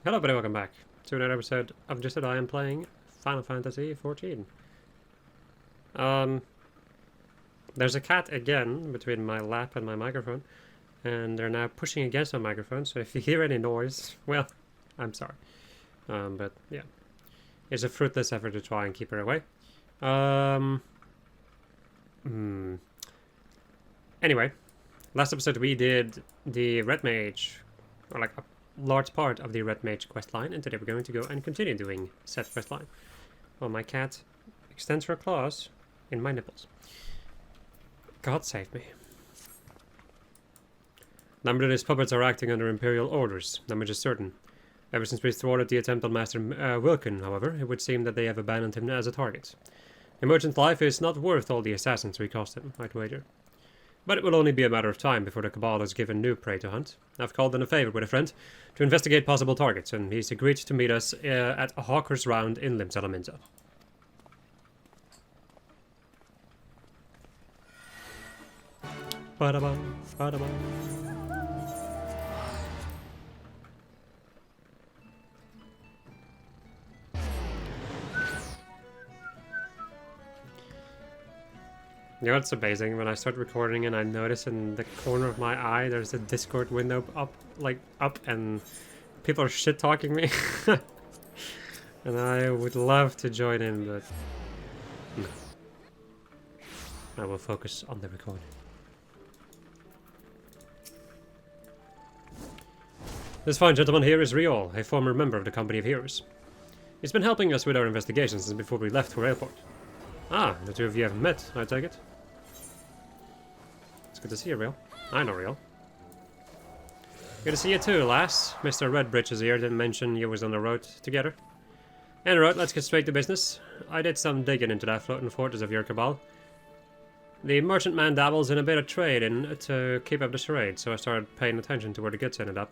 Hello everybody, welcome back to another episode of Just That I am playing Final Fantasy XIV. There's a cat again between my lap and my microphone, and they're now pushing against my microphone, so if you hear any noise, well, I'm sorry. But yeah, it's a fruitless effort to try and keep her away. Anyway, last episode we did the Red Mage, or like a large part of the Red Mage questline, and today we're going to go and continue doing said questline. While my cat extends her claws in my nipples. God save me. Number that his puppets are acting under Imperial orders, that much is certain. Ever since we thwarted the attempt on Master Wilken, however, it would seem that they have abandoned him as a target. A merchant's life is not worth all the assassins we cost him, I'd wager. But it will only be a matter of time before the Cabal is given new prey to hunt. I've called in a favor with a friend to investigate possible targets, and he's agreed to meet us at a hawker's round in Lim Salaminza. Ba-da-bum, ba-da-bum. You know what's amazing? When I start recording and I notice in the corner of my eye there's a Discord window up, and people are shit-talking me. And I would love to join in, but no. I will focus on the recording. This fine gentleman here is Riol, a former member of the Company of Heroes. He's been helping us with our investigations since before we left for airport. Ah, the two of you haven't met, I take it. It's good to see you, Riol. I know Riol. Good to see you too, lass. Mr. Redbridge is here, didn't mention you was on the road together. Anyway, let's get straight to business. I did some digging into that floating fortress of your Cabal. The merchantman dabbles in a bit of trade to keep up the charade, so I started paying attention to where the goods ended up.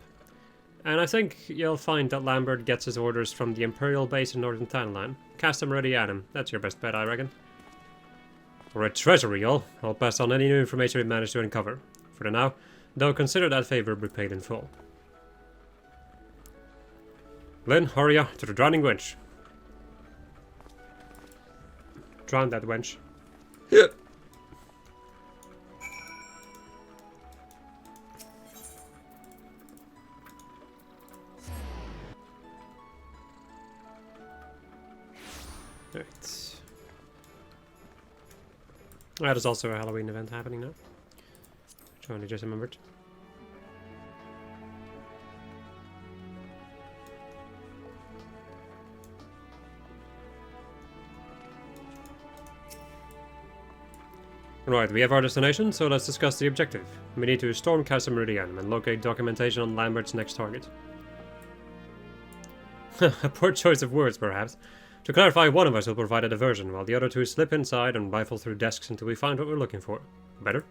And I think you'll find that Lambert gets his orders from the Imperial base in Northern Tanlan. Cast them ready at him. That's your best bet, I reckon. For a treasury, I'll pass on any new information we manage to uncover. For the now, though, consider that favor repaid in full. Lynn, hurry up to the drowning wench. Drown that wench. Yeah. Right. There's also a Halloween event happening now. Which I only just remembered. Right, we have our destination, so let's discuss the objective. We need to storm Casa Meridian and locate documentation on Lambert's next target. A poor choice of words, perhaps. To clarify, one of us will provide a diversion, while the other two slip inside and rifle through desks until we find what we're looking for. Better?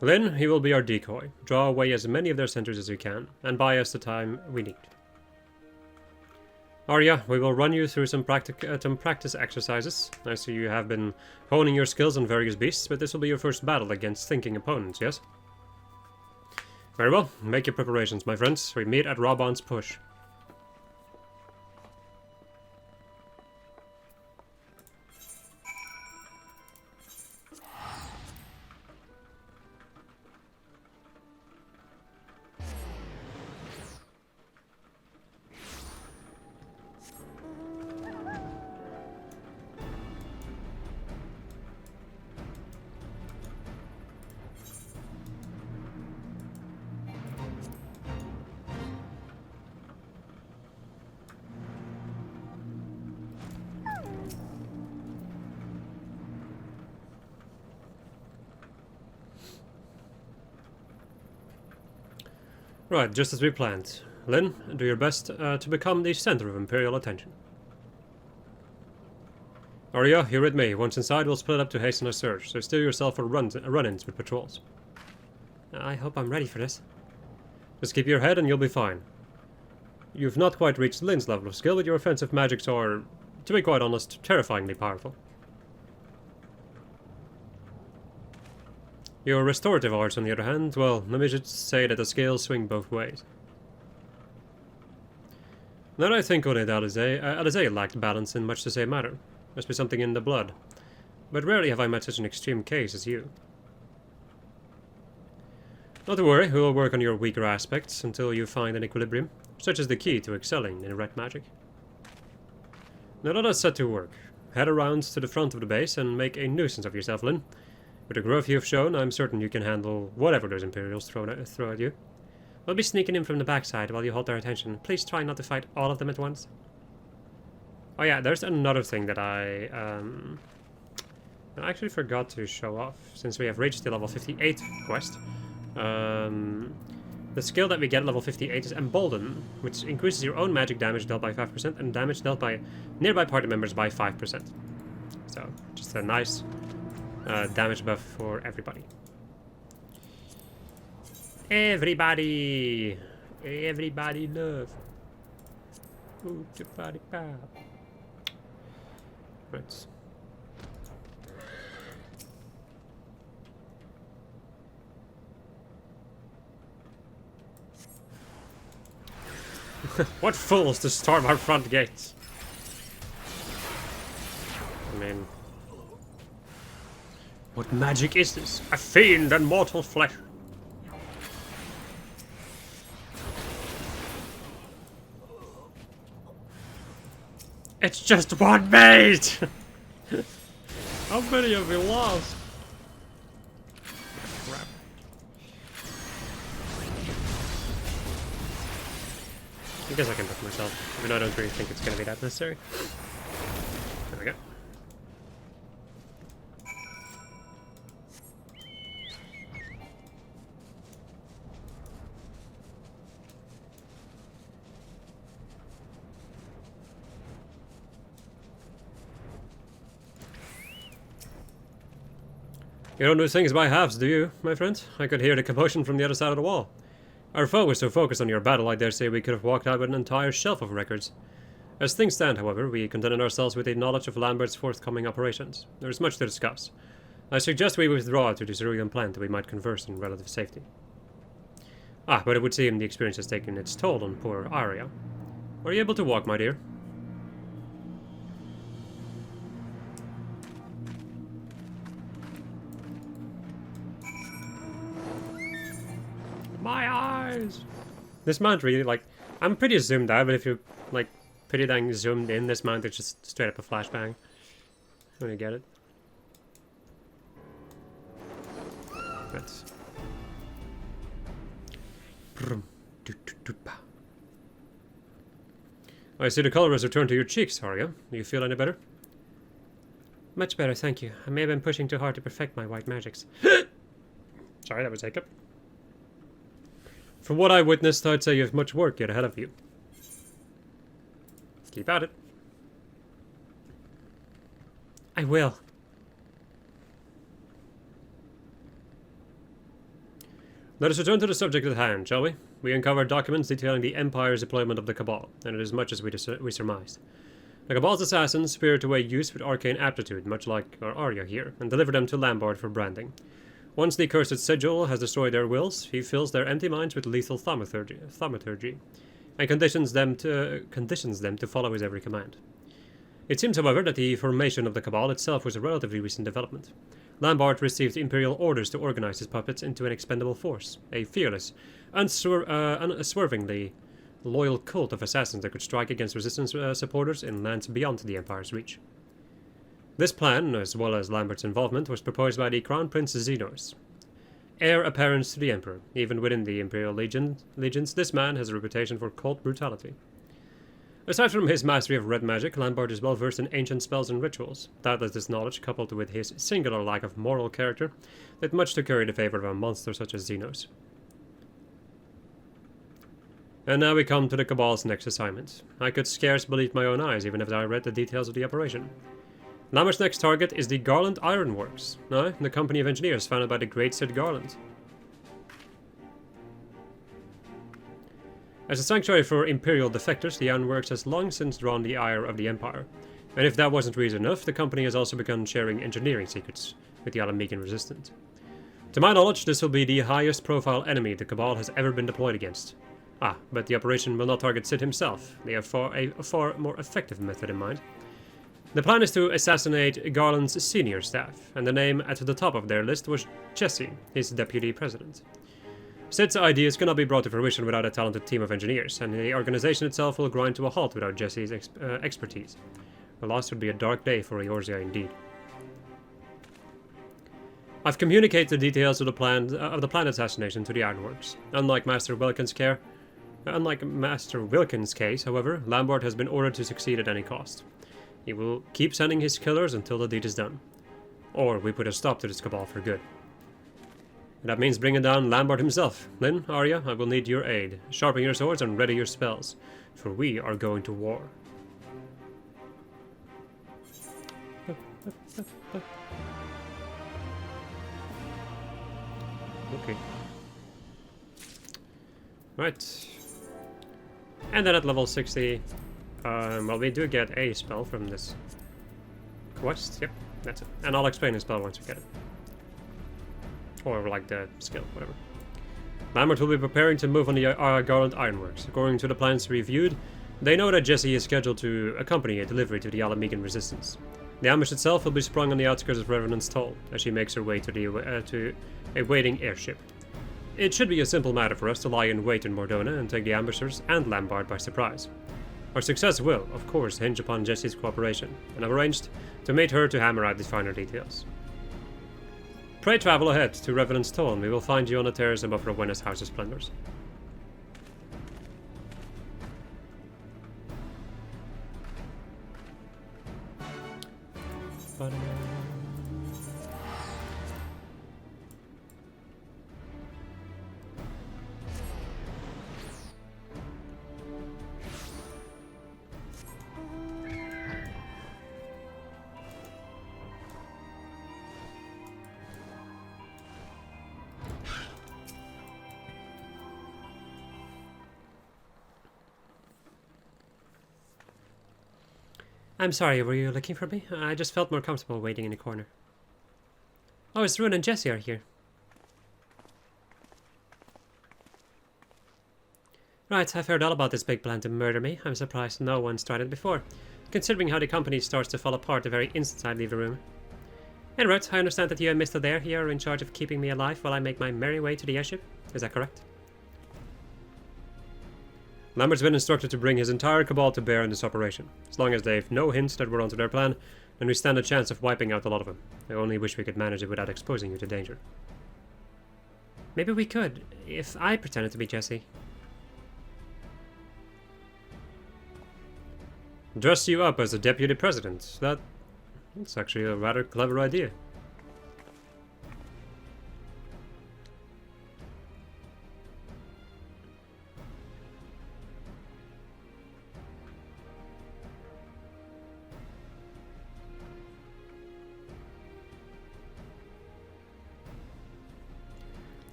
Lynn, he will be our decoy. Draw away as many of their sentries as you can, and buy us the time we need. Arya, we will run you through some practice exercises. I see you have been honing your skills on various beasts, but this will be your first battle against thinking opponents, yes? Very well, make your preparations, my friends. We meet at Raban's Push. Right, just as we planned. Lynn, do your best to become the center of Imperial attention. Arya, you're with me. Once inside, we'll split up to hasten our search, so steer yourself for run-ins with patrols. I hope I'm ready for this. Just keep your head and you'll be fine. You've not quite reached Lynn's level of skill, but your offensive magics are, to be quite honest, terrifyingly powerful. Your restorative arts, on the other hand, well, let me just say that the scales swing both ways. Now that I think on it, Alizé lacked balance in much the same manner. Must be something in the blood. But rarely have I met such an extreme case as you. Not to worry, we will work on your weaker aspects until you find an equilibrium, such as the key to excelling in red magic. Now let us set to work. Head around to the front of the base and make a nuisance of yourself, Lyn. With the growth you've shown, I'm certain you can handle whatever those Imperials throw at you. We'll be sneaking in from the backside while you hold their attention. Please try not to fight all of them at once. Oh yeah, there's another thing that I actually forgot to show off, since we have reached the level 58 quest. The skill that we get at level 58 is Embolden, which increases your own magic damage dealt by 5% and damage dealt by nearby party members by 5%. So, just a nice damage buff for everybody. Everybody love. Ooh, body pop. Right. What fools to storm our front gates? I mean, what magic is this? A fiend and mortal flesh. It's just one mate! How many have we lost? Crap. I guess I can book myself, even though I don't really think it's going to be that necessary. There we go. You don't do things by halves, do you, my friend? I could hear the commotion from the other side of the wall. Our foe was so focused on your battle, I dare say we could have walked out with an entire shelf of records. As things stand, however, we contented ourselves with a knowledge of Lambert's forthcoming operations. There is much to discuss. I suggest we withdraw to the cerulean plant that we might converse in relative safety. Ah, but it would seem the experience has taken its toll on poor Arya. Are you able to walk, my dear? My eyes! This mount really, like, I'm pretty zoomed out, but if you're, like, pretty dang zoomed in, this mount is just straight up a flashbang. When you get it. That's... I see the color has returned to your cheeks, Arya. Do you feel any better? Much better, thank you. I may have been pushing too hard to perfect my white magics. Sorry, that was a hiccup. From what I witnessed, I'd say you have much work yet ahead of you. Keep at it. I will. Let us return to the subject at hand, shall we? We uncovered documents detailing the Empire's deployment of the Cabal, and it is much as we surmised. The Cabal's assassins spirit away youths with arcane aptitude, much like our Arya here, and deliver them to Lambert for branding. Once the cursed sigil has destroyed their wills, he fills their empty minds with lethal thaumaturgy, and conditions them to follow his every command. It seems, however, that the formation of the Cabal itself was a relatively recent development. Lambert received Imperial orders to organize his puppets into an expendable force, a fearless, unswervingly loyal cult of assassins that could strike against resistance supporters in lands beyond the Empire's reach. This plan, as well as Lambert's involvement, was proposed by the Crown Prince Xenos, heir apparent to the Emperor. Even within the Imperial legions, this man has a reputation for cold brutality. Aside from his mastery of red magic, Lambert is well versed in ancient spells and rituals. Doubtless this knowledge, coupled with his singular lack of moral character, did much to curry the favor of a monster such as Xenos. And now we come to the Cabal's next assignment. I could scarce believe my own eyes, even if I read the details of the operation. Lambert's next target is the Garland Ironworks, the company of engineers founded by the great Sid Garland. As a sanctuary for Imperial defectors, the Ironworks has long since drawn the ire of the Empire, and if that wasn't reason enough, the company has also begun sharing engineering secrets with the Alamegan Resistance. To my knowledge, this will be the highest profile enemy the Cabal has ever been deployed against. Ah, but the operation will not target Sid himself. They have a far more effective method in mind. The plan is to assassinate Garland's senior staff, and the name at the top of their list was Jesse, his deputy president. Sid's ideas cannot be brought to fruition without a talented team of engineers, and the organization itself will grind to a halt without Jesse's expertise. The loss would be a dark day for Eorzea indeed. I've communicated the details of the planned assassination to the Ironworks. Unlike Master Wilkins' case, however, Lambert has been ordered to succeed at any cost. He will keep sending his killers until the deed is done. Or we put a stop to this cabal for good. And that means bringing down Lambert himself. Lynn, Arya, I will need your aid. Sharpen your swords and ready your spells, for we are going to war. Okay. Right. And then at level 60, well, we do get a spell from this quest. Yep, that's it. And I'll explain the spell once we get it. Or like the skill, whatever. Lambert will be preparing to move on the Garland Ironworks. According to the plans reviewed, they know that Jesse is scheduled to accompany a delivery to the Alamegan Resistance. The ambush itself will be sprung on the outskirts of Revenant's Toll as she makes her way to a waiting airship. It should be a simple matter for us to lie in wait in Mordona and take the ambushers and Lambert by surprise. Our success will, of course, hinge upon Jesse's cooperation, and I've arranged to meet her to hammer out the finer details. Pray travel ahead to Revenant's Toll, and we will find you on the terrace above Rowena's House of Splendors. I'm sorry, were you looking for me? I just felt more comfortable waiting in the corner. Oh, it's Rune and Jesse are here. Right, I've heard all about this big plan to murder me. I'm surprised no one's tried it before, considering how the company starts to fall apart the very instant I leave the room. And right, I understand that you and Mr. There here are in charge of keeping me alive while I make my merry way to the airship. Is that correct? Lambert's been instructed to bring his entire cabal to bear in this operation. As long as they've no hints that we're onto their plan, then we stand a chance of wiping out a lot of them. I only wish we could manage it without exposing you to danger. Maybe we could, if I pretended to be Jesse. Dress you up as a deputy president. That's actually a rather clever idea.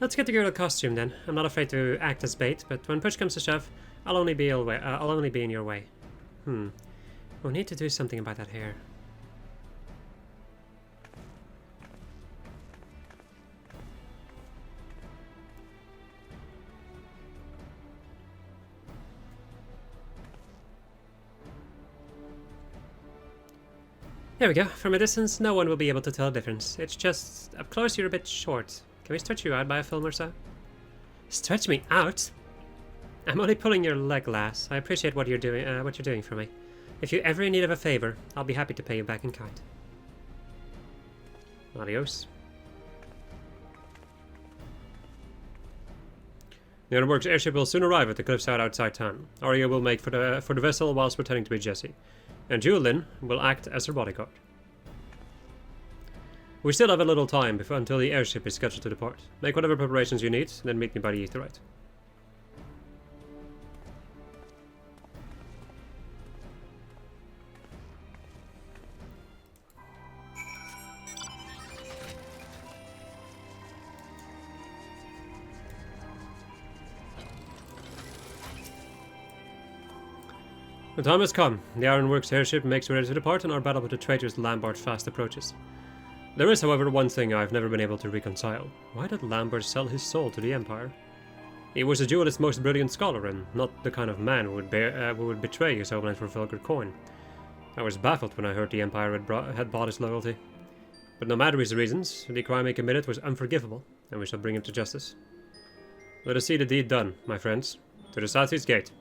Let's get the girl a costume then. I'm not afraid to act as bait, but when push comes to shove, I'll only be in your way. We'll need to do something about that hair. There we go. From a distance, no one will be able to tell the difference. It's just, up close you're a bit short. Can we stretch you out by a film or so? Stretch me out? I'm only pulling your leg, lass. I appreciate what you're doing for me. If you're ever in need of a favor, I'll be happy to pay you back in kind. Adios. The Ironworks airship will soon arrive at the cliffside outside town. Arya will make for the vessel whilst pretending to be Jesse, and you, Lynn, will act as her bodyguard. We still have a little time until the airship is scheduled to depart. Make whatever preparations you need, then meet me by the Aetheryte. The time has come. The Ironworks airship makes ready to depart, and our battle with the traitorous Lambert fast approaches. There is, however, one thing I've never been able to reconcile. Why did Lambert sell his soul to the Empire? He was a duelist's most brilliant scholar, and not the kind of man who would betray his homeland for vulgar coin. I was baffled when I heard the Empire had bought his loyalty. But no matter his reasons, the crime he committed was unforgivable, and we shall bring him to justice. Let us see the deed done, my friends. To the southeast gate.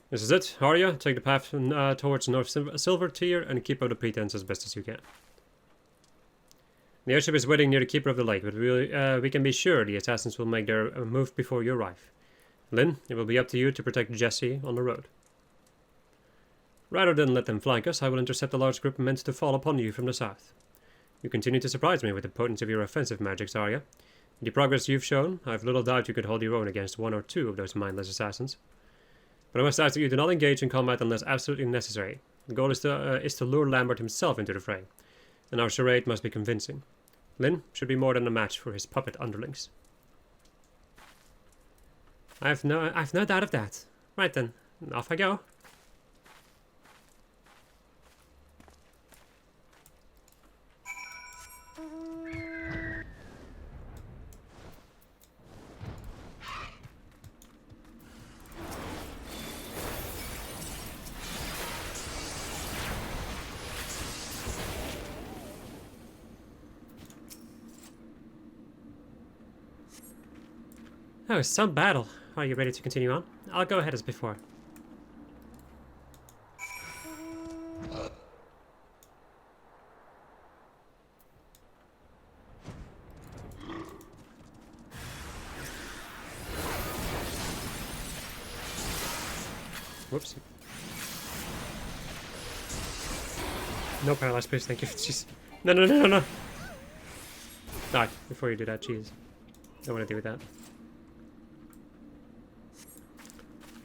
This is it, Arya. Take the path towards North Silver Tier and keep up the pretense as best as you can. The airship is waiting near the Keeper of the Lake, but we can be sure the assassins will make their move before you arrive. Lynn, it will be up to you to protect Jesse on the road. Rather than let them flank us, I will intercept a large group meant to fall upon you from the south. You continue to surprise me with the potency of your offensive magics, Arya. With the progress you've shown, I have little doubt you could hold your own against one or two of those mindless assassins. But I must ask that you do not engage in combat unless absolutely necessary. The goal is to lure Lambert himself into the fray, and our charade must be convincing. Lynn should be more than a match for his puppet underlings. I've no doubt of that. Right then, off I go. Oh, some battle. Are you ready to continue on? I'll go ahead as before. Whoops. No paralyzed, please, thank you. Jeez. No, no, no, no, no. Die before you do that, jeez. Don't want to do with that.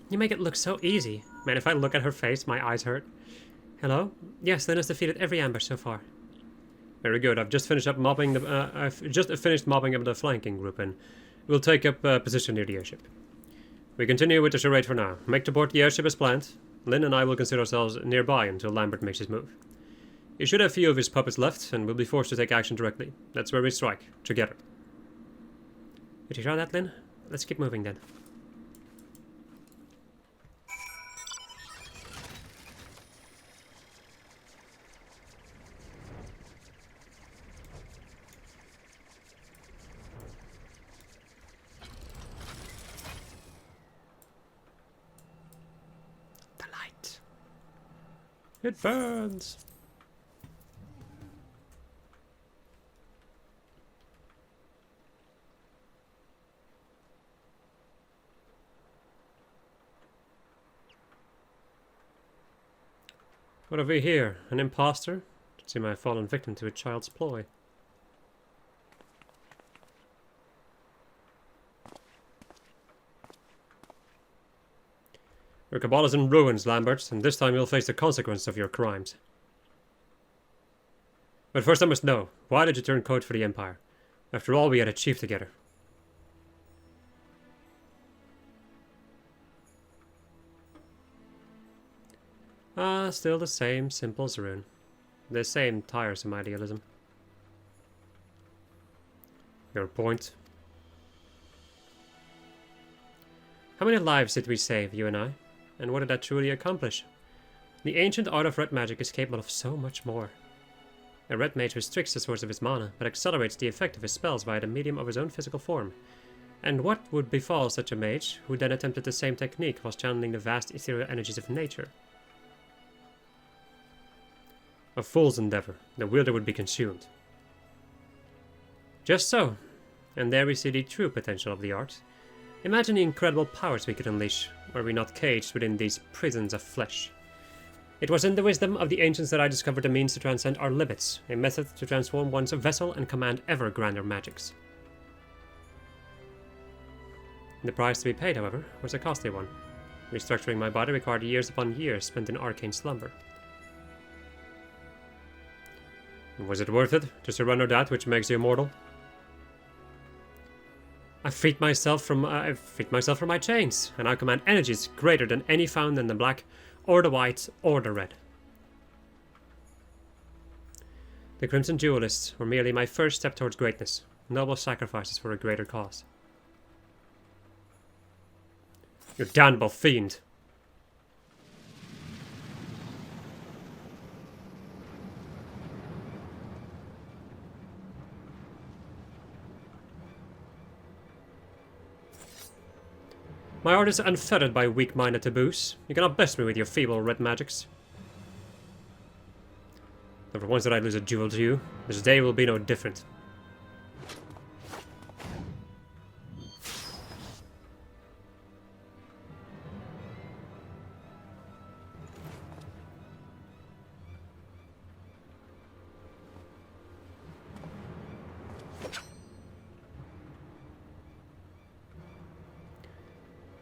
You make it look so easy. Man, if I look at her face, my eyes hurt. Hello? Yes, Lynn has defeated every ambush so far. Very good. I've just finished mobbing up the flanking group, and we'll take up position near the airship. We continue with the charade for now. Make to board the airship as planned. Lynn and I will consider ourselves nearby until Lambert makes his move. He should have few of his puppets left, and will be forced to take action directly. That's where we strike, together. Did you hear that, Lynn? Let's keep moving then. It burns! What have we here? An impostor? It seems I have fallen victim to a child's ploy. Your cabal is in ruins, Lambert, and this time you'll face the consequences of your crimes. But first I must know, why did you turn code for the Empire? After all, we had a chief together. Still the same simple Zerun. The same tiresome idealism. Your point. How many lives did we save, you and I? And what did that truly accomplish? The ancient art of red magic is capable of so much more. A red mage restricts the source of his mana, but accelerates the effect of his spells via the medium of his own physical form. And what would befall such a mage, who then attempted the same technique whilst channeling the vast ethereal energies of nature? A fool's endeavor. The wielder would be consumed. Just so. And there we see the true potential of the art. Imagine the incredible powers we could unleash, were we not caged within these prisons of flesh. It was in the wisdom of the ancients that I discovered the means to transcend our limits, a method to transform one's vessel and command ever grander magics. The price to be paid, however, was a costly one. Restructuring my body required years upon years spent in arcane slumber. Was it worth it, to surrender that which makes you immortal? I freed myself from my chains, and I command energies greater than any found in the black, or the white, or the red. The Crimson Duelists were merely my first step towards greatness, noble sacrifices for a greater cause. You damnable fiend! My art is unfettered by weak-minded taboos. You cannot best me with your feeble red magics. Never once did I lose a duel to you. This day will be no different.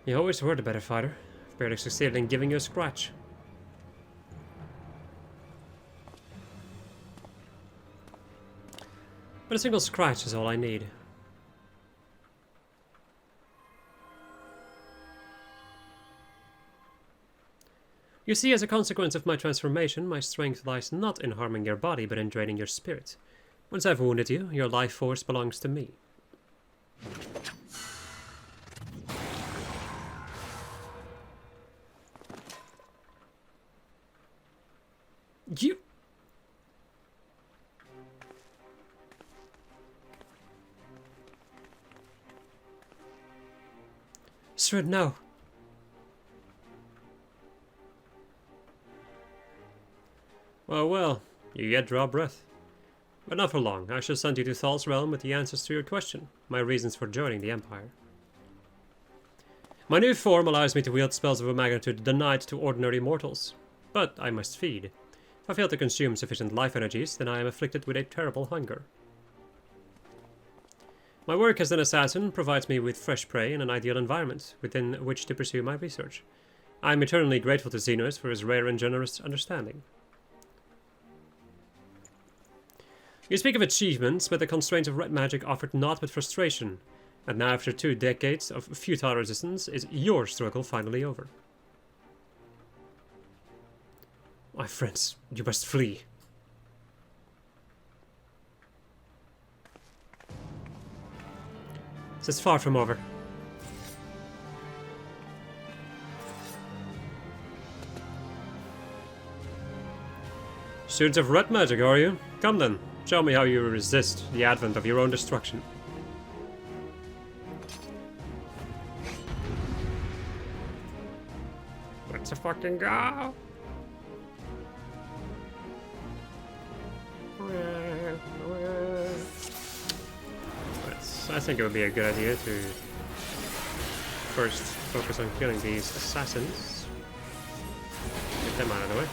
You always were the better fighter. I've barely succeeded in giving you a scratch. But a single scratch is all I need. You see, as a consequence of my transformation, my strength lies not in harming your body, but in draining your spirit. Once I've wounded you, your life force belongs to me. You... Sir, no. Well, you yet draw breath. But not for long. I shall send you to Thal's realm with the answers to your question, my reasons for joining the Empire. My new form allows me to wield spells of a magnitude denied to ordinary mortals. But I must feed. If I fail to consume sufficient life energies, then I am afflicted with a terrible hunger. My work as an assassin provides me with fresh prey and an ideal environment within which to pursue my research. I am eternally grateful to Xenos for his rare and generous understanding. You speak of achievements, but the constraints of red magic offered naught but frustration, and now after 2 decades of futile resistance, is your struggle finally over? My friends, you must flee. This is far from over. Students of red magic, are you? Come then, show me how you resist the advent of your own destruction. Let's fucking go! I think it would be a good idea to first focus on killing these assassins. Get them out of the way.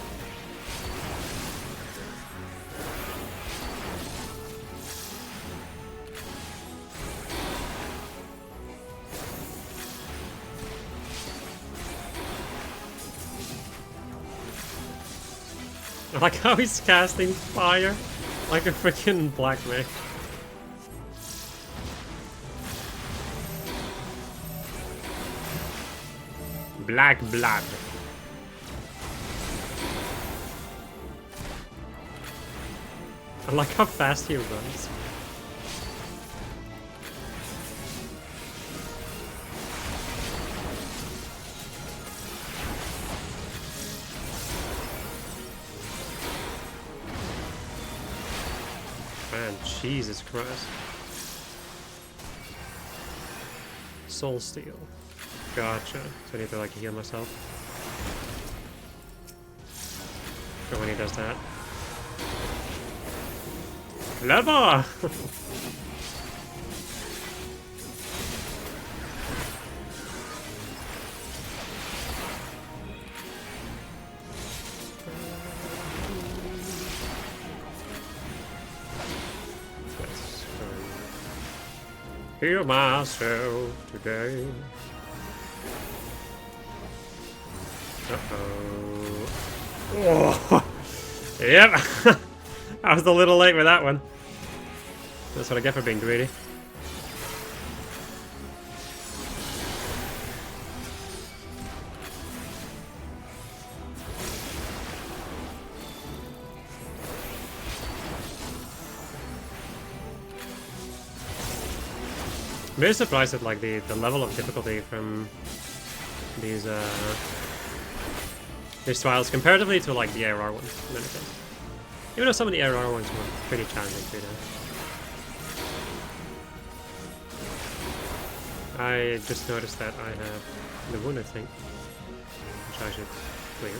I like how he's casting fire like a freaking black mage. Black blood. I like how fast he runs. Man, Jesus Christ. Soul Steel. Gotcha. So I need to like heal myself. Or when he does that. Clever! Heal myself today. Uh-oh. Oh. Yep. I was a little late with that one. That's what I get for being greedy. I'm very surprised at like the level of difficulty from these trials comparatively to like the ARR ones. In any case. Even though some of the ARR ones were pretty challenging too. I just noticed that I have the wound, I think, which I should clear.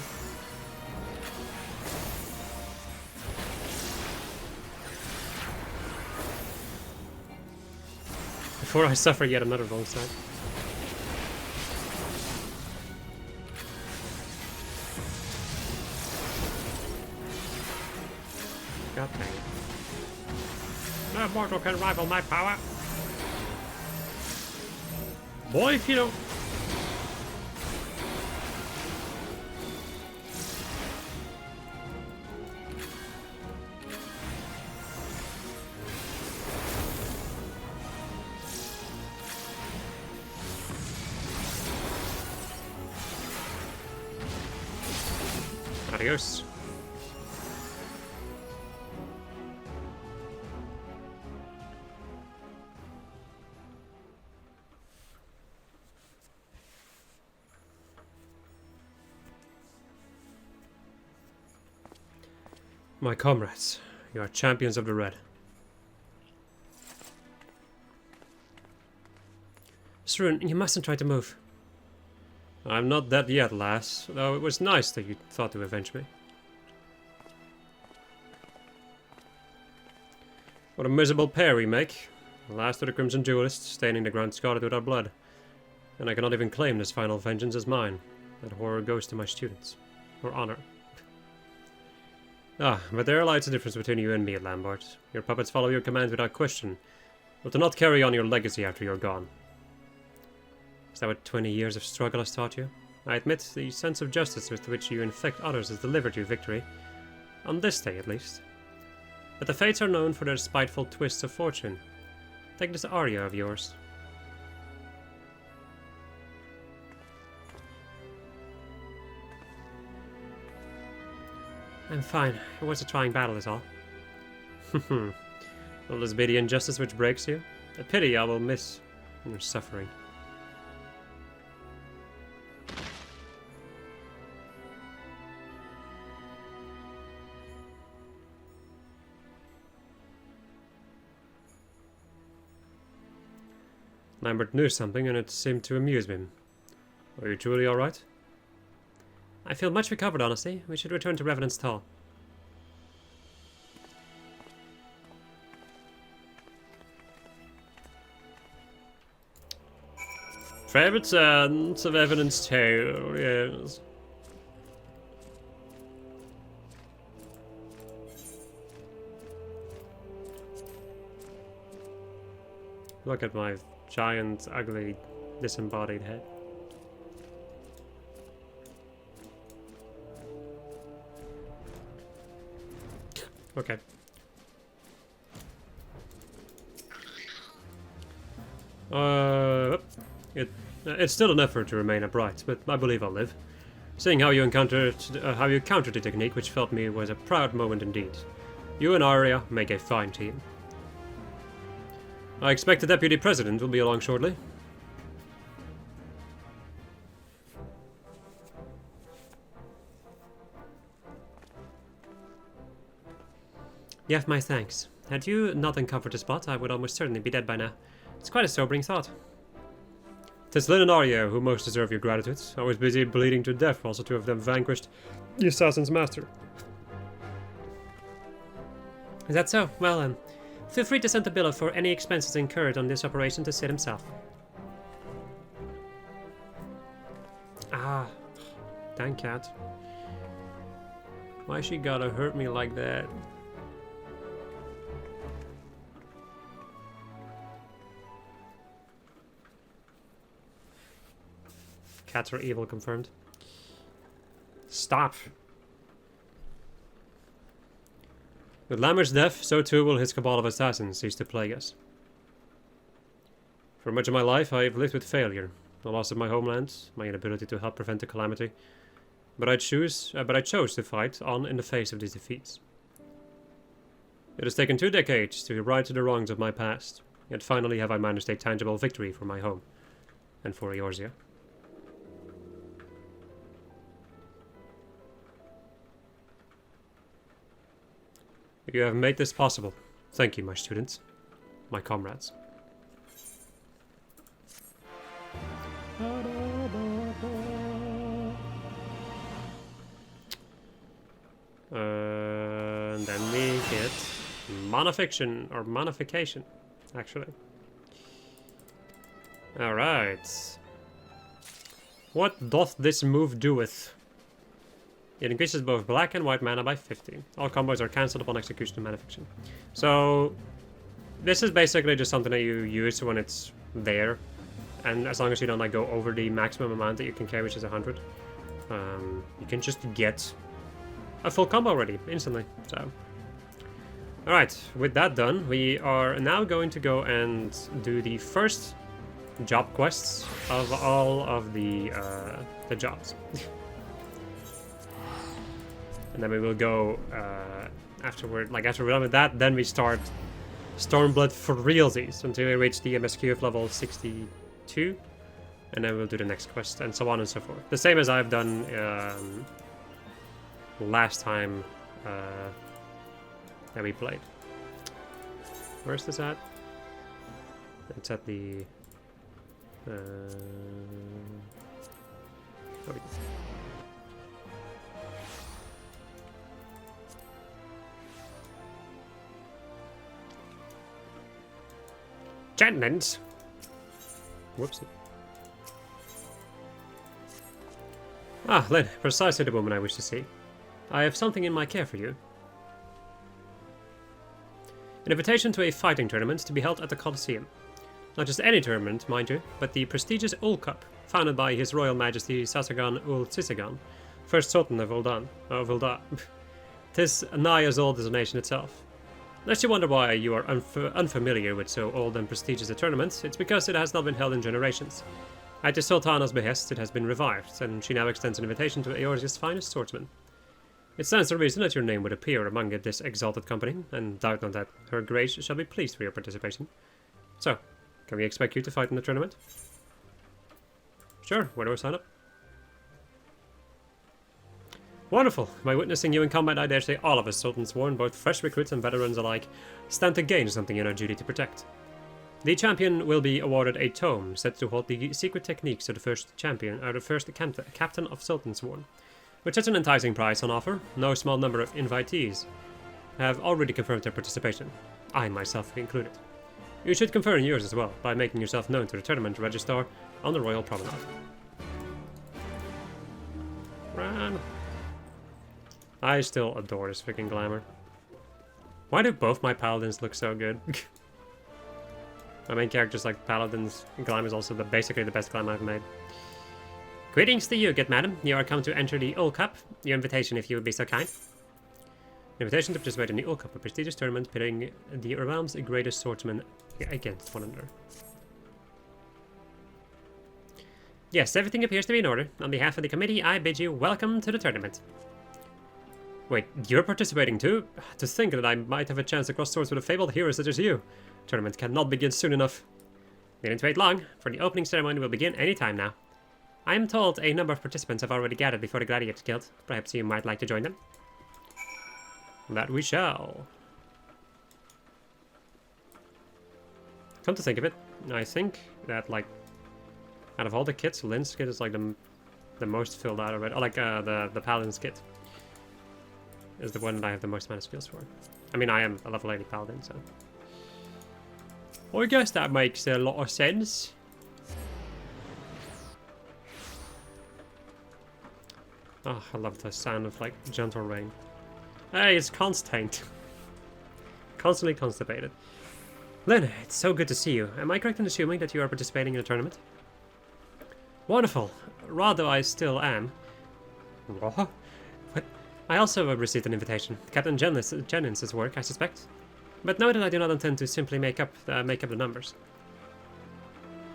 Before I suffer yet another wrong side. God dang it. No mortal can rival my power. Boy, if you don't. Adios. My comrades, you are champions of the red. Srun, you mustn't try to move. I'm not dead yet, lass, though it was nice that you thought to avenge me. What a miserable pair we make. The last of the Crimson Duelists, staining the ground scarlet with our blood. And I cannot even claim this final vengeance as mine. That horror goes to my students. Or honor. Ah, but there lies the difference between you and me, Lambert. Your puppets follow your commands without question, but do not carry on your legacy after you're gone. Is that what 20 years of struggle has taught you? I admit the sense of justice with which you inflict others has delivered you victory. On this day, at least. But the fates are known for their spiteful twists of fortune. Take this aria of yours. I'm fine. It was a trying battle is all. Will this be the injustice which breaks you? A pity I will miss your suffering. Lambert knew something and it seemed to amuse him. Are you truly alright? I feel much recovered, honestly. We should return to Revenant's Hall. Favorite sense of Evidence Tale, yes. Look at my giant, ugly, disembodied head. Okay. It's still an effort to remain upright, but I believe I'll live. Seeing how you countered the technique, which felt me was a proud moment indeed. You and Arya make a fine team. I expect the Deputy President will be along shortly. You have my thanks. Had you not uncovered the spot, I would almost certainly be dead by now. It's quite a sobering thought. 'Tis Lyn and Arya who most deserve your gratitude. I was busy bleeding to death whilst the two of them vanquished the assassin's master. Is that so? Well, feel free to send the bill for any expenses incurred on this operation to Sid himself. Ah, dang cat. Why she gotta hurt me like that? Cats are evil, confirmed. Stop. With Lambert's death, so too will his cabal of assassins cease to plague us. For much of my life, I have lived with failure, the loss of my homeland, my inability to help prevent the calamity. But I chose to fight on in the face of these defeats. It has taken 2 decades to right the wrongs of my past. Yet finally have I managed a tangible victory for my home. And for Eorzea. You have made this possible. Thank you, my students. My comrades. And then we get monofiction, or monification, actually. Alright. What doth this move doeth? It increases both black and white mana by 50. All combos are cancelled upon execution of monifiction. So, this is basically just something that you use when it's there. And as long as you don't like go over the maximum amount that you can carry, which is 100, you can just get a full combo already, instantly. So, alright, with that done, we are now going to go and do the first job quests of all of the jobs. And then we will go afterward, like after we're done with that, then we start Stormblood for realsies until we reach the MSQ of level 62. And then we'll do the next quest and so on and so forth. The same as I've done last time that we played. Where's this at? It's at the... Gentlemen's. Whoopsie. Ah, Lynn, precisely the woman I wish to see. I have something in my care for you. An invitation to a fighting tournament to be held at the Colosseum. Not just any tournament, mind you, but the prestigious Ul Cup, founded by His Royal Majesty Sasagan Ul Sisagan, first Sultan of Ulda. 'Tis nigh as old as the nation itself. Unless you wonder why you are unfamiliar with so old and prestigious a tournament, it's because it has not been held in generations. At the Sultana's behest, it has been revived, and she now extends an invitation to Eorzea's finest swordsmen. It stands to reason that your name would appear among this exalted company, and doubt not that her grace shall be pleased for your participation. So, can we expect you to fight in the tournament? Sure, where do I sign up? Wonderful! By witnessing you in combat, I dare say all of us Sultans Sworn, both fresh recruits and veterans alike, stand to gain something in our duty to protect. The champion will be awarded a tome set to hold the secret techniques of the first champion, or the first captain of Sultan Sworn. With such an enticing prize on offer, no small number of invitees have already confirmed their participation, I myself included. You should confirm yours as well, by making yourself known to the tournament registrar on the Royal Promenade. Run! I still adore this freaking glamour. Why do both my paladins look so good? My main character's like paladins. Glamour is also basically the best glamour I've made. Greetings to you, good madam. You are come to enter the Ul Cup. Your invitation, if you would be so kind. An invitation to participate in the Ul Cup, a prestigious tournament pitting the realm's greatest swordsmen against one another. Yes, everything appears to be in order. On behalf of the committee, I bid you welcome to the tournament. Wait, you're participating too? To think that I might have a chance to cross swords with a fabled hero such as you. Tournament cannot begin soon enough. We didn't wait long, for the opening ceremony will begin any time now. I am told a number of participants have already gathered before the Gladiators Guild. Perhaps you might like to join them. That we shall. Come to think of it, I think that, like, out of all the kits, Lynn's kit is like the most filled out already. Oh, like the Paladin's kit is the one that I have the most amount of skills for. I mean, I am a level 80 Paladin, so I guess that makes a lot of sense. Oh, I love the sound of, like, gentle rain. Hey, it's Constantine. Constantly constipated. Lynn, it's so good to see you. Am I correct in assuming that you are participating in a tournament? Wonderful. Rather, I still am. What? I also received an invitation. Captain Jennings' work, I suspect. But note that I do not intend to simply make up the numbers.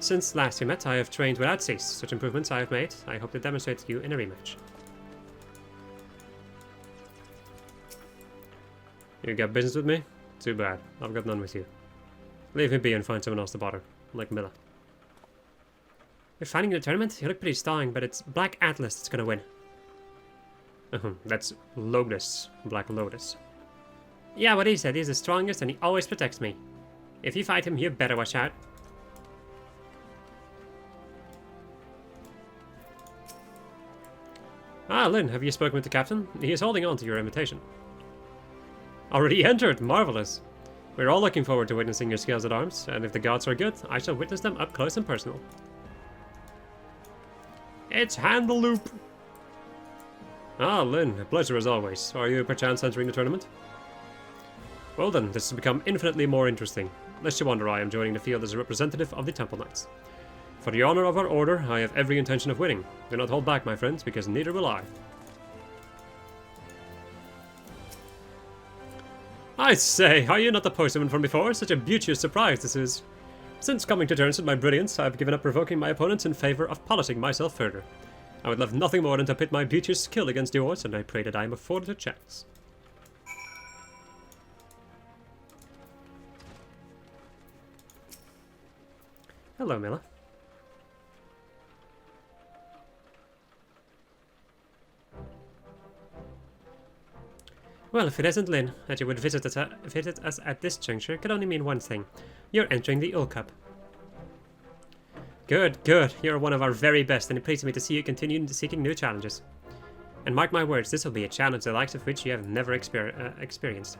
Since last we met, I have trained without cease. Such improvements I have made, I hope to demonstrate to you in a rematch. You got business with me? Too bad. I've got none with you. Leave me be and find someone else to bother, like Milla. You're fighting in the tournament? You look pretty stalling, but it's Black Atlas that's gonna win. That's Lotus, Black Lotus. Yeah, what he said, he's the strongest and he always protects me. If you fight him, you better watch out. Ah, Lynn, have you spoken with the captain? He is holding on to your invitation. Already entered, marvelous. We're all looking forward to witnessing your skills at arms, and if the gods are good, I shall witness them up close and personal. It's Handle Loop! Ah, Lynn, a pleasure as always. Are you perchance entering the tournament? Well then, this has become infinitely more interesting. Lest you wonder, I am joining the field as a representative of the Temple Knights. For the honor of our order, I have every intention of winning. Do not hold back, my friends, because neither will I. I say, are you not the postman from before? Such a beauteous surprise this is. Since coming to terms with my brilliance, I have given up provoking my opponents in favor of polishing myself further. I would love nothing more than to pit my beauteous skill against yours, and I pray that I am afforded a chance. Hello, Milla. Well, if it isn't Lynn that you would visit us at this juncture, it could only mean one thing. You're entering the Ul Cup. Good, good. You're one of our very best, and it pleases me to see you continue seeking new challenges. And mark my words, this will be a challenge the likes of which you have never experienced.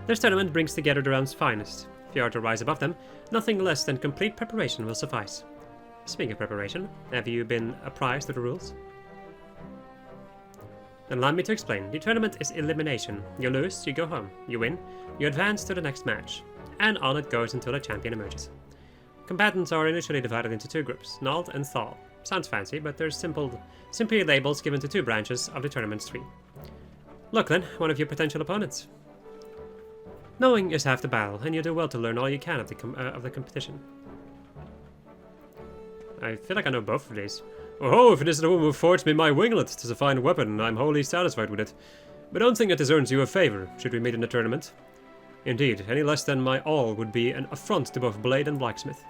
This tournament brings together the realm's finest. If you are to rise above them, nothing less than complete preparation will suffice. Speaking of preparation, have you been apprised of the rules? Then allow me to explain. The tournament is elimination. You lose, you go home. You win, you advance to the next match. And on it goes until a champion emerges. Combatants are initially divided into two groups, Nald and Thal. Sounds fancy, but they're simply labels given to two branches of the tournament's tree. Look then, one of your potential opponents. Knowing is half the battle, and you do well to learn all you can of the competition. I feel like I know both of these. Oh, if it isn't the woman who forged me my winglet, 'tis a fine weapon, and I'm wholly satisfied with it. But don't think that this earns you a favor, should we meet in the tournament. Indeed, any less than my all would be an affront to both blade and blacksmith.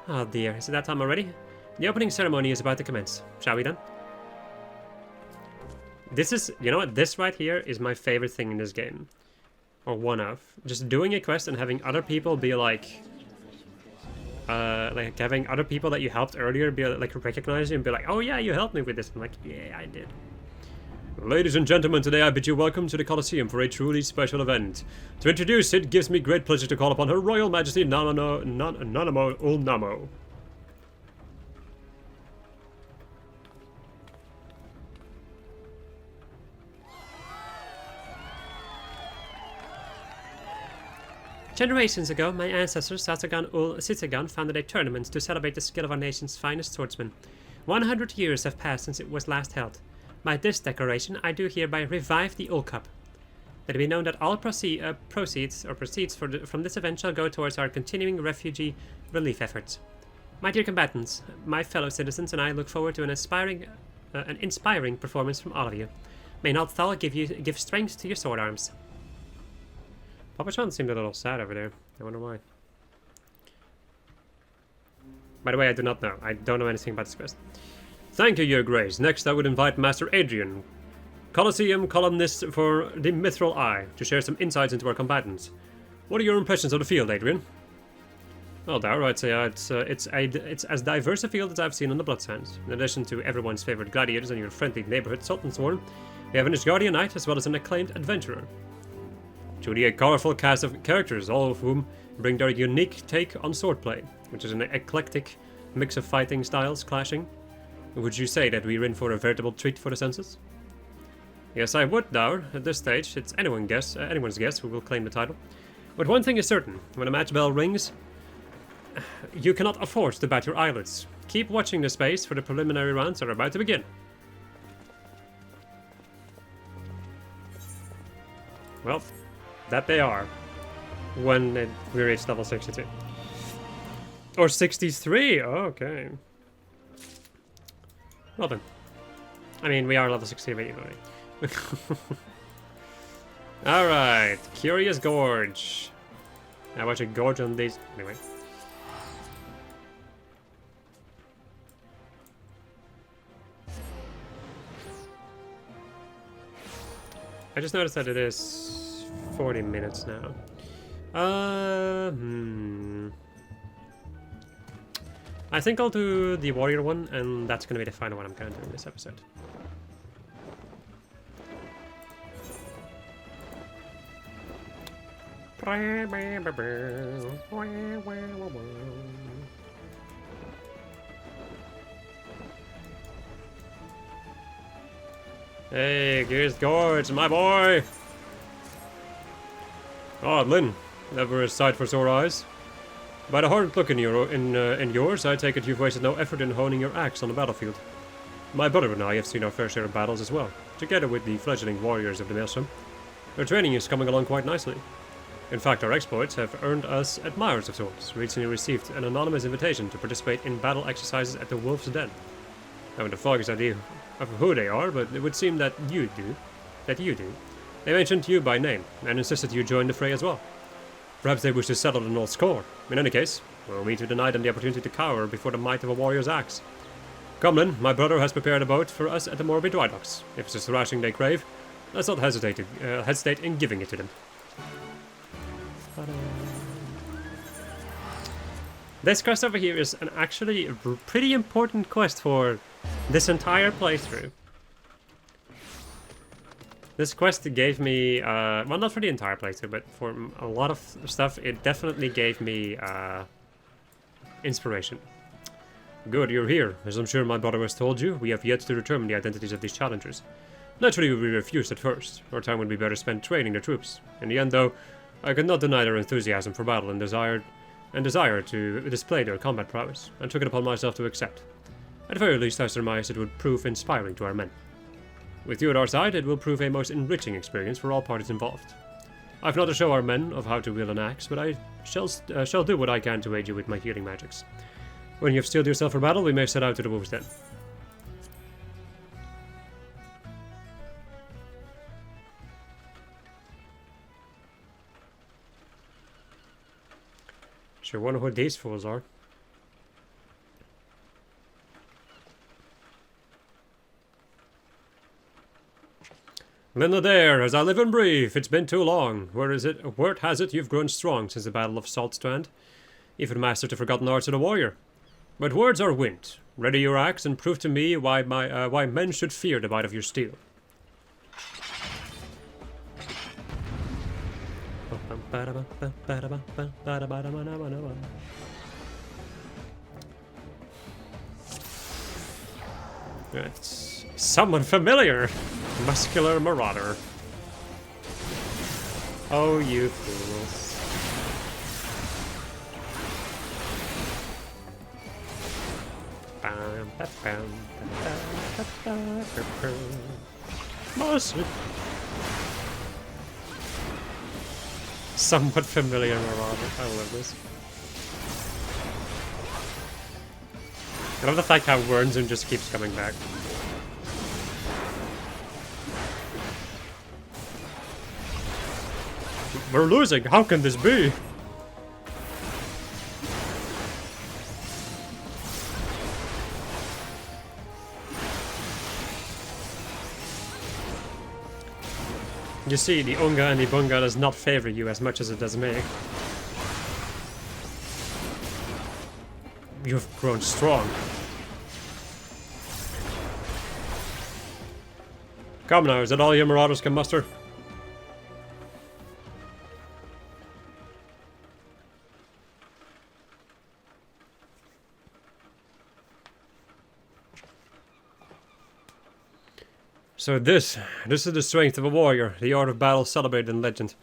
Oh dear, is it that time already? The opening ceremony is about to commence. Shall we then? This is, you know what, this right here is my favorite thing in this game. Or one of. Just doing a quest and having other people be like having other people that you helped earlier be like recognize you and be like, oh yeah, you helped me with this. I'm like, yeah, I did. Ladies and gentlemen, today I bid you welcome to the Colosseum for a truly special event. To introduce it gives me great pleasure to call upon Her Royal Majesty Nanamo Ulnamo. Generations ago, my ancestor Satagan ul Sitagan founded a tournament to celebrate the skill of our nation's finest swordsmen. 100 years have passed since it was last held. By this declaration, I do hereby revive the Ul Cup. Let it be known that all proceeds from this event shall go towards our continuing refugee relief efforts. My dear combatants, my fellow citizens and I look forward to an inspiring performance from all of you. May Nalthal give strength to your sword arms. Papa Chan seemed a little sad over there. I wonder why. By the way, I do not know. I don't know anything about this quest. Thank you, Your Grace. Next, I would invite Master Adrian, Colosseum columnist for the Mithril Eye, to share some insights into our combatants. What are your impressions of the field, Adrian? Well, Dower, I'd say it's as diverse a field as I've seen on the Bloodsands. In addition to everyone's favorite gladiators and your friendly neighborhood Sultansworn, we have an Ishgardian knight as well as an acclaimed adventurer. Truly a colorful cast of characters, all of whom bring their unique take on swordplay, which is an eclectic mix of fighting styles clashing. Would you say that we're in for a veritable treat for the senses? Yes, I would, Dower. At this stage, it's anyone's guess who will claim the title. But one thing is certain, when a match bell rings, you cannot afford to bat your eyelids. Keep watching the space, for the preliminary rounds are about to begin. Well, that they are, when we reach level 62. Or 63, oh, okay. Well then. I mean, we are level 63 already. Alright, Curious Gorge. How about you gorge on these? Anyway. I just noticed that it is 40 minutes now. I think I'll do the warrior one, and that's gonna be the final one I'm gonna do in this episode. Hey, here's Gorge, my boy! Oh, Lynn, never a sight for sore eyes. By the hard look in yours, I take it you've wasted no effort in honing your axe on the battlefield. My brother and I have seen our fair share of battles as well, together with the fledgling warriors of the Maelstrom. Their training is coming along quite nicely. In fact, our exploits have earned us admirers of sorts. Recently received an anonymous invitation to participate in battle exercises at the Wolf's Den. I haven't the foggiest idea of who they are, but it would seem that you do. They mentioned you by name, and insisted you join the fray as well. Perhaps they wish to settle an old score. In any case, we'll meet you tonight and the opportunity to cower before the might of a warrior's axe. Come then, my brother has prepared a boat for us at the Morbid Dry Docks. If it's a thrashing they crave, let's not hesitate in giving it to them. This quest over here is actually a pretty important quest for this entire playthrough. This quest gave me, well, not for the entire playthrough, but for a lot of stuff, it definitely gave me inspiration. Good, you're here. As I'm sure my brother has told you, we have yet to determine the identities of these challengers. Naturally, we refused at first. Our time would be better spent training the troops. In the end, though, I could not deny their enthusiasm for battle and desire to display their combat prowess, and took it upon myself to accept. At the very least, I surmised it would prove inspiring to our men. With you at our side, it will prove a most enriching experience for all parties involved. I've not to show our men of how to wield an axe, but I shall do what I can to aid you with my healing magics. When you have steeled yourself for battle, we may set out to the Wolf's Den. Sure wonder who these fools are. Linda there, as I live and breathe, it's been too long. Word has it you've grown strong since the Battle of Saltstrand. Even mastered the forgotten arts of the warrior. But words are wind. Ready your axe and prove to me why men should fear the bite of your steel. It's someone familiar. Muscular marauder. Oh, you fools. Somewhat familiar marauder. I love this. I love the fact how Wernzoon just keeps coming back. We're losing! How can this be? You see, the Unga and the Bunga does not favor you as much as it does me. You've grown strong. Come now, is that all your marauders can muster? So this is the strength of a warrior, the art of battle celebrated in legend.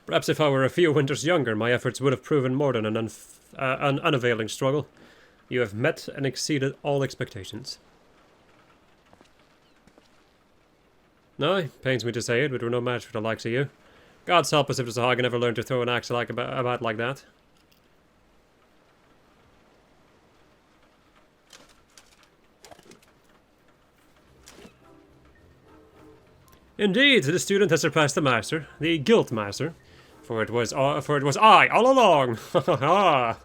Perhaps if I were a few winters younger, my efforts would have proven more than an unavailing struggle. You have met and exceeded all expectations. No, it pains me to say it, but we're no match for the likes of you. God's help us if this hog never learned to throw an axe about like that. Indeed, the student has surpassed the master, the guild master, for it was I all along. Ha ha ha.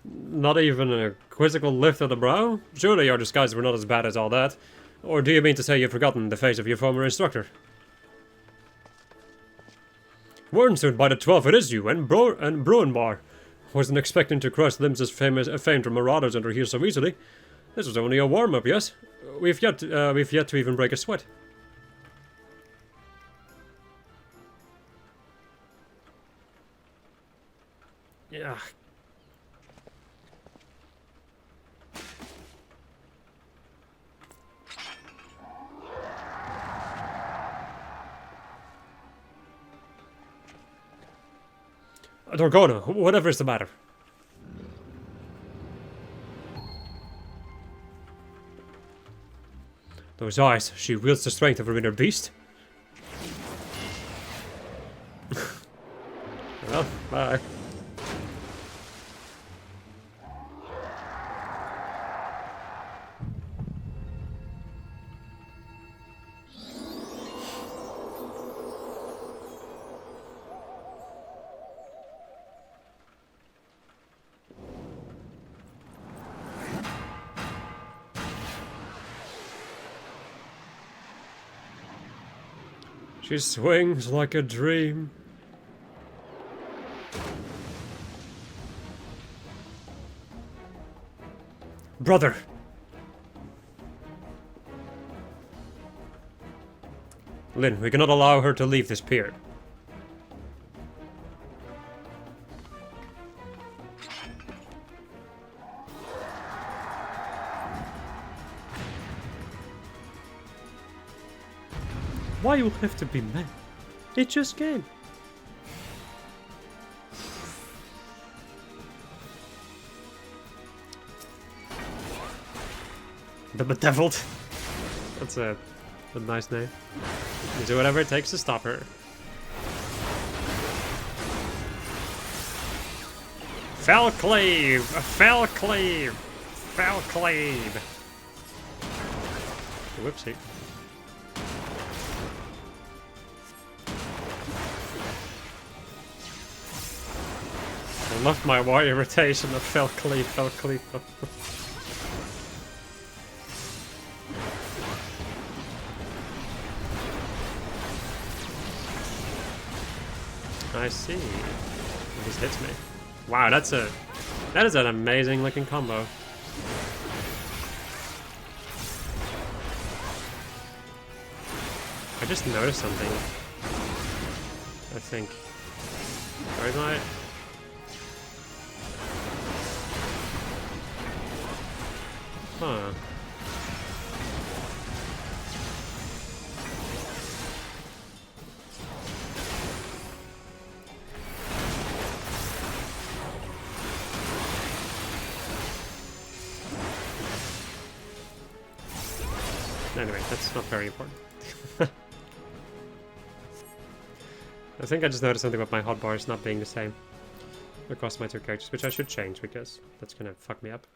Not even a quizzical lift of the brow? Surely your disguises were not as bad as all that. Or do you mean to say you've forgotten the face of your former instructor? Wernstone, by the 12, it is you, and Bruenbar. Wasn't expecting to crush limbs as famed marauders under here so easily. This was only a warm-up, yes? We've yet to even break a sweat. Yeah. Dorgona, whatever is the matter? Those eyes, she wields the strength of her inner beast. Well, bye. She swings like a dream. Brother! Lynn, we cannot allow her to leave this pier. Why you have to be mad? It just came. The Bedeviled. That's a nice name. You do whatever it takes to stop her. Felclave! Felclave! Felclave! Whoopsie. I love my wire irritation of Felclave, Felclave. I see. It just hits me. Wow, that is an amazing looking combo. I just noticed something. I think. Where is my? Huh. Anyway, that's not very important. I think I just noticed something about my hotbars not being the same across my two characters, which I should change because that's gonna fuck me up.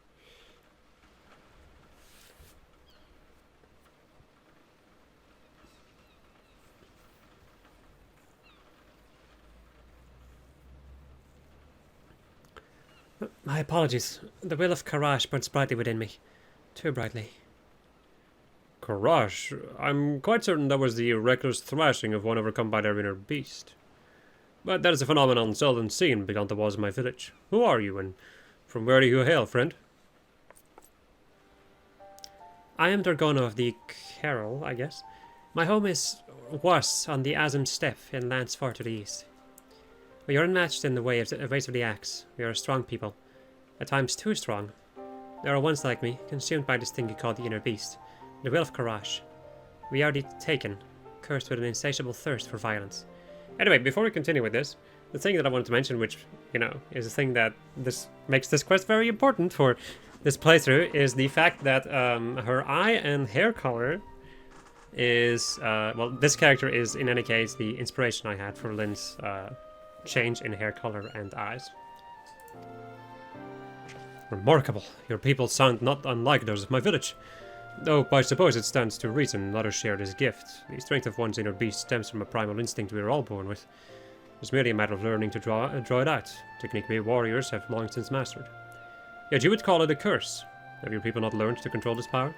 My apologies. The will of Karash burns brightly within me. Too brightly. Karash? I'm quite certain that was the reckless thrashing of one overcome by their inner beast. But that is a phenomenon seldom seen beyond the walls of my village. Who are you, and from where do you hail, friend? I am Dorgona of the Carol, I guess. My home was on the Azim Steppe in lands far to the east. We are unmatched in the ways of the axe. We are a strong people. At times too strong. There are ones like me, consumed by this thing you call the inner beast. The will of Karash. We are the Taken, cursed with an insatiable thirst for violence. Anyway, before we continue with this, the thing that I wanted to mention, which, you know, is a thing that makes this quest very important for this playthrough, is the fact that her eye and hair color is, well, this character is, in any case, the inspiration I had for Lynn's change in hair color and eyes. Remarkable. Your people sound not unlike those of my village. Though I suppose it stands to reason others share this gift. The strength of one's inner beast stems from a primal instinct we are all born with. It's merely a matter of learning to draw it out. Technique we warriors have long since mastered. Yet you would call it a curse. Have your people not learned to control this power?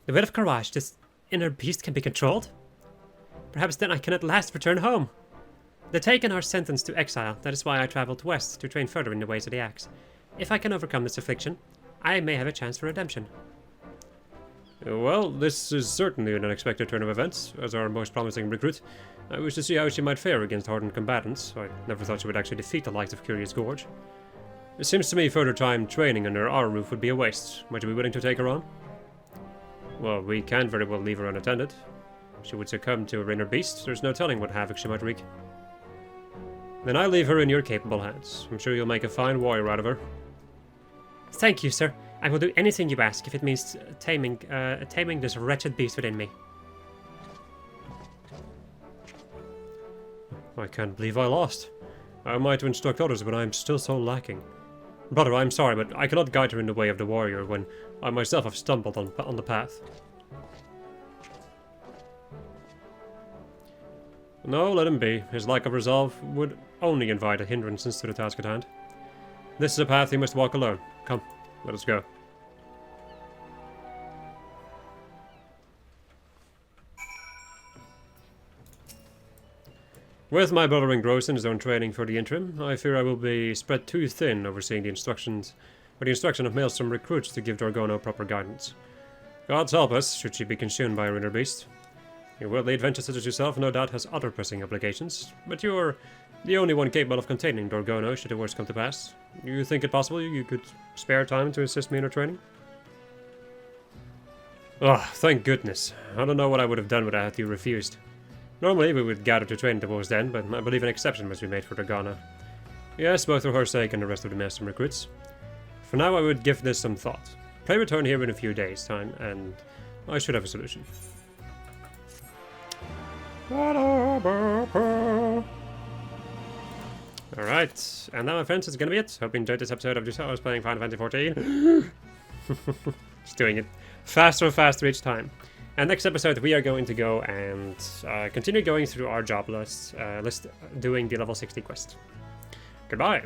The will of courage, this inner beast can be controlled? Perhaps then I can at last return home. The taken are sentenced to exile. That is why I traveled west, to train further in the ways of the axe. If I can overcome this affliction, I may have a chance for redemption. Well, this is certainly an unexpected turn of events. As our most promising recruit, I wish to see how she might fare against hardened combatants. I never thought she would actually defeat the likes of Curious Gorge. It seems to me further time training under our roof would be a waste. Might you be willing to take her on? Well, we can very well leave her unattended. If she would succumb to her inner beast, there's no telling what havoc she might wreak. Then I leave her in your capable hands. I'm sure you'll make a fine warrior out of her. Thank you, sir. I will do anything you ask if it means taming this wretched beast within me. I can't believe I lost. I might instruct others, but I am still so lacking. Brother, I'm sorry, but I cannot guide her in the way of the warrior when I myself have stumbled on the path. No, let him be. His lack of resolve would only invite a hindrance to the task at hand. This is a path he must walk alone. Come, let us go. With my brother engrossed in his own training for the interim, I fear I will be spread too thin overseeing the instruction of Maelstrom recruits to give Dorgono proper guidance. Gods help us, should she be consumed by her inner beast. Your worldly adventure such as yourself no doubt has other pressing obligations, but you're the only one capable of containing Dorgono should the worst come to pass. You think it possible you could spare time to assist me in her training? Oh, thank goodness. I don't know what I would have done without you refused. Normally we would gather to train at the Wolves' Den, but I believe an exception must be made for Dorgana. Yes, both for her sake and the rest of the Maelstrom recruits. For now I would give this some thought. Pray return here in a few days' time, and I should have a solution. Alright, and now my friends, it's gonna be it. Hope you enjoyed this episode of Just I was playing Final Fantasy XIV. Just doing it faster and faster each time. And next episode we are going to go and continue going through our job list, doing the level 60 quest. Goodbye!